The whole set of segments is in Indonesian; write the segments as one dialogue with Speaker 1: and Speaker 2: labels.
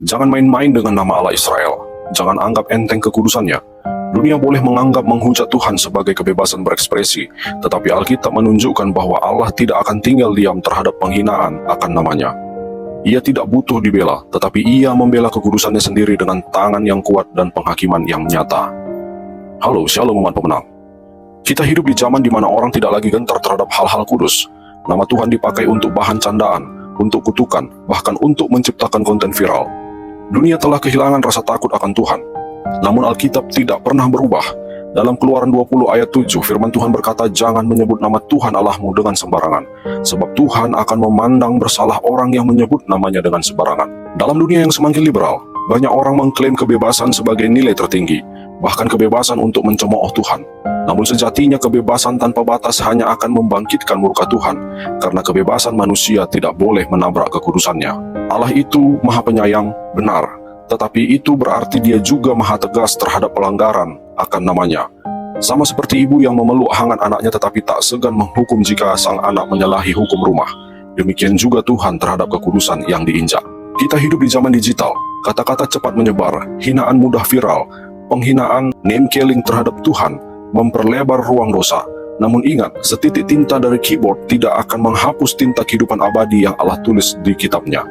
Speaker 1: Jangan main-main dengan nama Allah Israel. Jangan anggap enteng kekudusannya. Dunia boleh menganggap menghujat Tuhan sebagai kebebasan berekspresi, tetapi Alkitab menunjukkan bahwa Allah tidak akan tinggal diam terhadap penghinaan akan namanya. Ia tidak butuh dibela, tetapi ia membela kekudusannya sendiri dengan tangan yang kuat dan penghakiman yang nyata. Halo, shalom umat pemenang. Kita hidup di zaman di mana orang tidak lagi gentar terhadap hal-hal kudus. Nama Tuhan dipakai untuk bahan candaan, untuk kutukan, bahkan untuk menciptakan konten viral. Dunia telah kehilangan rasa takut akan Tuhan. Namun Alkitab tidak pernah berubah. Dalam Keluaran 20 ayat 7, firman Tuhan berkata, jangan menyebut nama Tuhan Allahmu dengan sembarangan, sebab Tuhan akan memandang bersalah orang yang menyebut namanya dengan sembarangan. Dalam dunia yang semakin liberal, banyak orang mengklaim kebebasan sebagai nilai tertinggi, bahkan kebebasan untuk mencemooh Tuhan. Namun sejatinya kebebasan tanpa batas hanya akan membangkitkan murka Tuhan, karena kebebasan manusia tidak boleh menabrak kekudusannya. Allah itu Maha Penyayang, benar, tetapi itu berarti dia juga maha tegas terhadap pelanggaran akan namanya. Sama seperti ibu yang memeluk hangat anaknya tetapi tak segan menghukum jika sang anak menyalahi hukum rumah. Demikian juga Tuhan terhadap kekudusan yang diinjak. Kita hidup di zaman digital, kata-kata cepat menyebar, hinaan mudah viral, penghinaan, name calling terhadap Tuhan, memperlebar ruang dosa. Namun ingat, setitik tinta dari keyboard tidak akan menghapus tinta kehidupan abadi yang Allah tulis di kitabnya.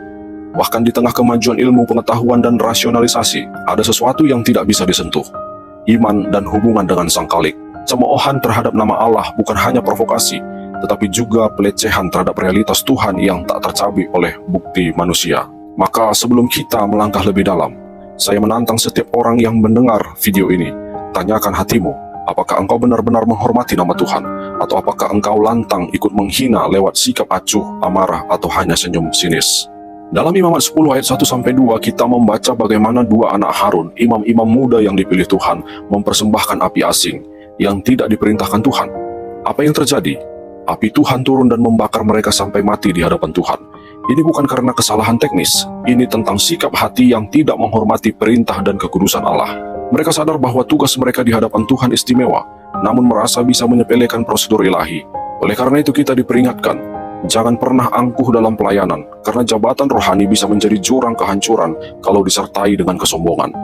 Speaker 1: Bahkan di tengah kemajuan ilmu pengetahuan dan rasionalisasi, ada sesuatu yang tidak bisa disentuh. Iman dan hubungan dengan Sang Khalik. Cemoohan terhadap nama Allah bukan hanya provokasi, tetapi juga pelecehan terhadap realitas Tuhan yang tak tercabik oleh bukti manusia. Maka sebelum kita melangkah lebih dalam, saya menantang setiap orang yang mendengar video ini, tanyakan hatimu, apakah engkau benar-benar menghormati nama Tuhan, atau apakah engkau lantang ikut menghina lewat sikap acuh, amarah, atau hanya senyum sinis. Dalam Imamat 10 ayat 1-2 kita membaca bagaimana dua anak Harun, imam-imam muda yang dipilih Tuhan, mempersembahkan api asing yang tidak diperintahkan Tuhan. Apa yang terjadi? Api Tuhan turun dan membakar mereka sampai mati di hadapan Tuhan. Ini bukan karena kesalahan teknis, ini tentang sikap hati yang tidak menghormati perintah dan kekudusan Allah. Mereka sadar bahwa tugas mereka di hadapan Tuhan istimewa, namun merasa bisa menyepelekan prosedur ilahi. Oleh karena itu kita diperingatkan, jangan pernah angkuh dalam pelayanan, karena jabatan rohani bisa menjadi jurang kehancuran kalau disertai dengan kesombongan.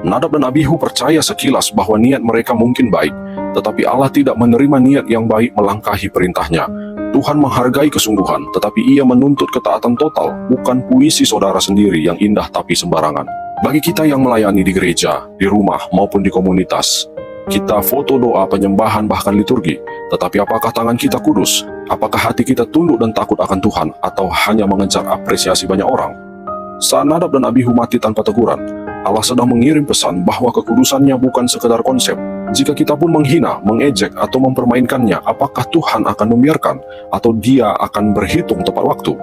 Speaker 1: Nadab dan Abihu percaya sekilas bahwa niat mereka mungkin baik, tetapi Allah tidak menerima niat yang baik melangkahi perintahnya. Tuhan menghargai kesungguhan, tetapi ia menuntut ketaatan total, bukan puisi saudara sendiri yang indah tapi sembarangan. Bagi kita yang melayani di gereja, di rumah, maupun di komunitas, kita foto doa, penyembahan, bahkan liturgi, tetapi apakah tangan kita kudus? Apakah hati kita tunduk dan takut akan Tuhan, atau hanya mengejar apresiasi banyak orang? Saat Nadab dan Abihu mati tanpa teguran, Allah sedang mengirim pesan bahwa kekudusannya bukan sekedar konsep. Jika kita pun menghina, mengejek, atau mempermainkannya, apakah Tuhan akan membiarkan, atau Dia akan berhitung tepat waktu?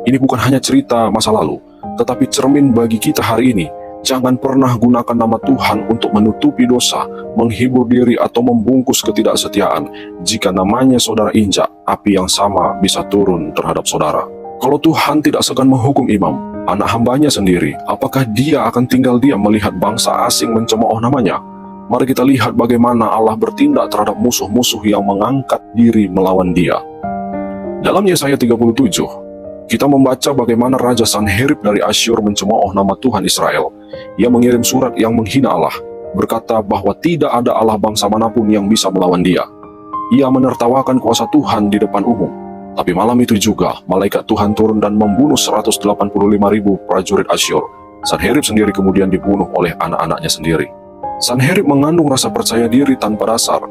Speaker 1: Ini bukan hanya cerita masa lalu, tetapi cermin bagi kita hari ini. Jangan pernah gunakan nama Tuhan untuk menutupi dosa, menghibur diri, atau membungkus ketidaksetiaan. Jika namanya saudara injak, api yang sama bisa turun terhadap saudara. Kalau Tuhan tidak segan menghukum imam, anak hambanya sendiri, apakah Dia akan tinggal diam melihat bangsa asing mencemooh namanya? Mari kita lihat bagaimana Allah bertindak terhadap musuh-musuh yang mengangkat diri melawan Dia. Dalam Yesaya 37, kita membaca bagaimana Raja Sanherib dari Asyur mencemooh nama Tuhan Israel. Ia mengirim surat yang menghina Allah, berkata bahwa tidak ada Allah bangsa manapun yang bisa melawan dia. Ia menertawakan kuasa Tuhan di depan umum. Tapi malam itu juga, malaikat Tuhan turun dan membunuh 185.000 prajurit Asyur. Sanherib sendiri kemudian dibunuh oleh anak-anaknya sendiri. Sanherib mengandung rasa percaya diri tanpa dasar,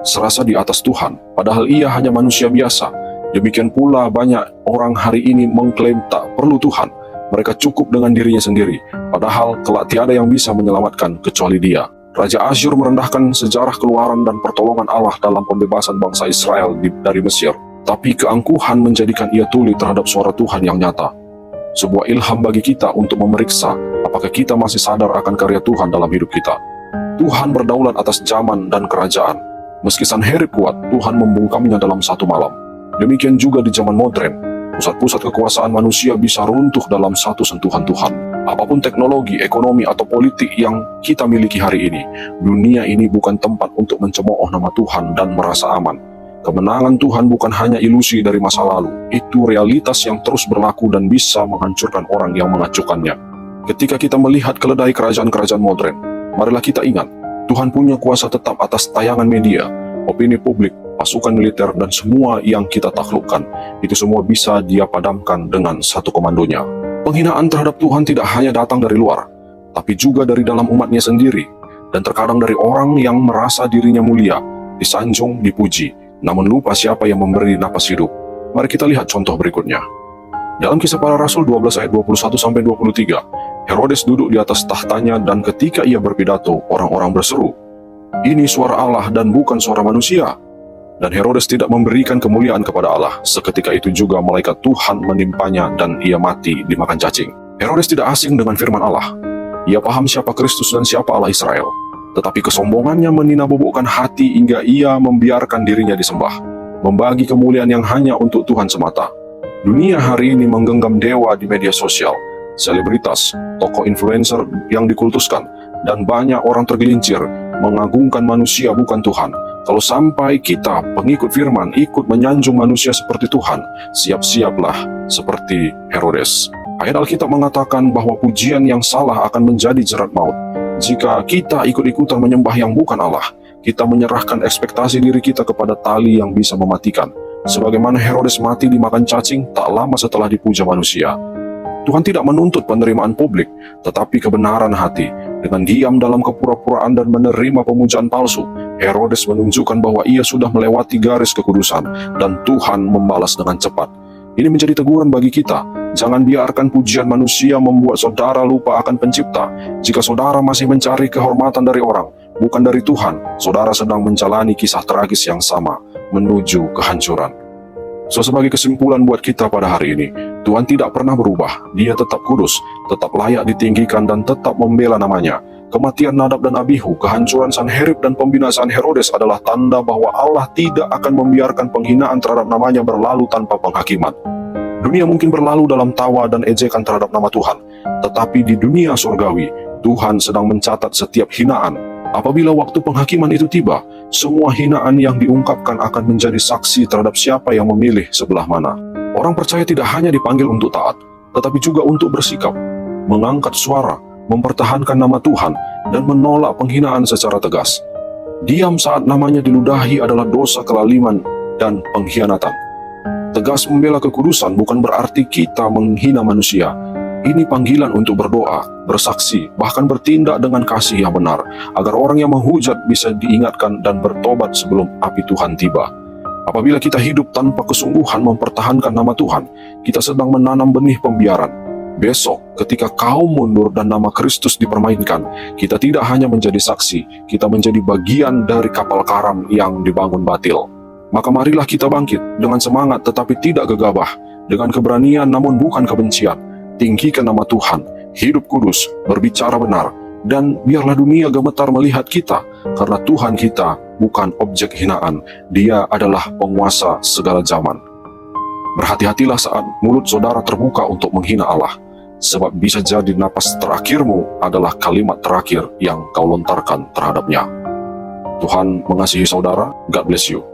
Speaker 1: serasa di atas Tuhan, padahal ia hanya manusia biasa. Demikian pula banyak orang hari ini mengklaim tak perlu Tuhan. Mereka cukup dengan dirinya sendiri, padahal kelak tiada yang bisa menyelamatkan kecuali Dia. Raja Asyur merendahkan sejarah keluaran dan pertolongan Allah dalam pembebasan bangsa Israel dari Mesir. Tapi keangkuhan menjadikan ia tuli terhadap suara Tuhan yang nyata. Sebuah ilham bagi kita untuk memeriksa apakah kita masih sadar akan karya Tuhan dalam hidup kita. Tuhan berdaulat atas zaman dan kerajaan. Meski Sanherib kuat, Tuhan membungkamnya dalam satu malam. Demikian juga di zaman modern, pusat-pusat kekuasaan manusia bisa runtuh dalam satu sentuhan Tuhan. Apapun teknologi, ekonomi, atau politik yang kita miliki hari ini, dunia ini bukan tempat untuk mencemooh nama Tuhan dan merasa aman. Kemenangan Tuhan bukan hanya ilusi dari masa lalu, itu realitas yang terus berlaku dan bisa menghancurkan orang yang mengacukannya. Ketika kita melihat keledai kerajaan-kerajaan modern, marilah kita ingat, Tuhan punya kuasa tetap atas tayangan media, opini publik, pasukan militer, dan semua yang kita taklukkan. Itu semua bisa Dia padamkan dengan satu komandonya. Penghinaan terhadap Tuhan tidak hanya datang dari luar, tapi juga dari dalam umatnya sendiri, dan terkadang dari orang yang merasa dirinya mulia, disanjung, dipuji, namun lupa siapa yang memberi napas hidup. Mari kita lihat contoh berikutnya. Dalam Kisah Para Rasul 12 ayat 21-23, Herodes duduk di atas tahtanya dan ketika ia berpidato, orang-orang berseru, "Ini suara Allah dan bukan suara manusia." Dan Herodes tidak memberikan kemuliaan kepada Allah. Seketika itu juga malaikat Tuhan menimpanya dan ia mati dimakan cacing. Herodes tidak asing dengan firman Allah. Ia paham siapa Kristus dan siapa Allah Israel. Tetapi kesombongannya meninabobokkan hati hingga ia membiarkan dirinya disembah, membagi kemuliaan yang hanya untuk Tuhan semata. Dunia hari ini menggenggam dewa di media sosial, selebritas, tokoh influencer yang dikultuskan, dan banyak orang tergelincir mengagungkan manusia bukan Tuhan. Kalau sampai kita, pengikut firman, ikut menyanjung manusia seperti Tuhan, siap-siaplah seperti Herodes. Ayat Alkitab mengatakan bahwa pujian yang salah akan menjadi jerat maut. Jika kita ikut-ikutan menyembah yang bukan Allah, kita menyerahkan ekspektasi diri kita kepada tali yang bisa mematikan. Sebagaimana Herodes mati dimakan cacing tak lama setelah dipuja manusia. Tuhan tidak menuntut penerimaan publik, tetapi kebenaran hati. Dengan diam dalam kepura-puraan dan menerima pemujaan palsu, Herodes menunjukkan bahwa ia sudah melewati garis kekudusan, dan Tuhan membalas dengan cepat. Ini menjadi teguran bagi kita. Jangan biarkan pujian manusia membuat saudara lupa akan Pencipta. Jika saudara masih mencari kehormatan dari orang, bukan dari Tuhan, saudara sedang menjalani kisah tragis yang sama, menuju kehancuran. So, sebagai kesimpulan buat kita pada hari ini, Tuhan tidak pernah berubah. Dia tetap kudus, tetap layak ditinggikan, dan tetap membela namanya. Kematian Nadab dan Abihu, kehancuran Sanherib, dan pembinasaan Herodes adalah tanda bahwa Allah tidak akan membiarkan penghinaan terhadap namanya berlalu tanpa penghakiman. Dunia mungkin berlalu dalam tawa dan ejekan terhadap nama Tuhan, tetapi di dunia surgawi, Tuhan sedang mencatat setiap hinaan. Apabila waktu penghakiman itu tiba, semua hinaan yang diungkapkan akan menjadi saksi terhadap siapa yang memilih sebelah mana. Orang percaya tidak hanya dipanggil untuk taat, tetapi juga untuk bersikap, mengangkat suara, mempertahankan nama Tuhan, dan menolak penghinaan secara tegas. Diam saat namanya diludahi adalah dosa kelaliman dan pengkhianatan. Tegas membela kekudusan bukan berarti kita menghina manusia. Ini panggilan untuk berdoa, bersaksi, bahkan bertindak dengan kasih yang benar, agar orang yang menghujat bisa diingatkan dan bertobat sebelum api Tuhan tiba. Apabila kita hidup tanpa kesungguhan mempertahankan nama Tuhan, kita sedang menanam benih pembiaran. Besok, ketika kaum mundur dan nama Kristus dipermainkan, kita tidak hanya menjadi saksi, kita menjadi bagian dari kapal karam yang dibangun batil. Maka marilah kita bangkit dengan semangat tetapi tidak gegabah, dengan keberanian namun bukan kebencian. Tinggikan nama Tuhan, hidup kudus, berbicara benar, dan biarlah dunia gemetar melihat kita, karena Tuhan kita bukan objek hinaan. Dia adalah penguasa segala zaman. Berhati-hatilah saat mulut saudara terbuka untuk menghina Allah, sebab bisa jadi napas terakhirmu adalah kalimat terakhir yang kau lontarkan terhadapnya. Tuhan mengasihi saudara. God bless you.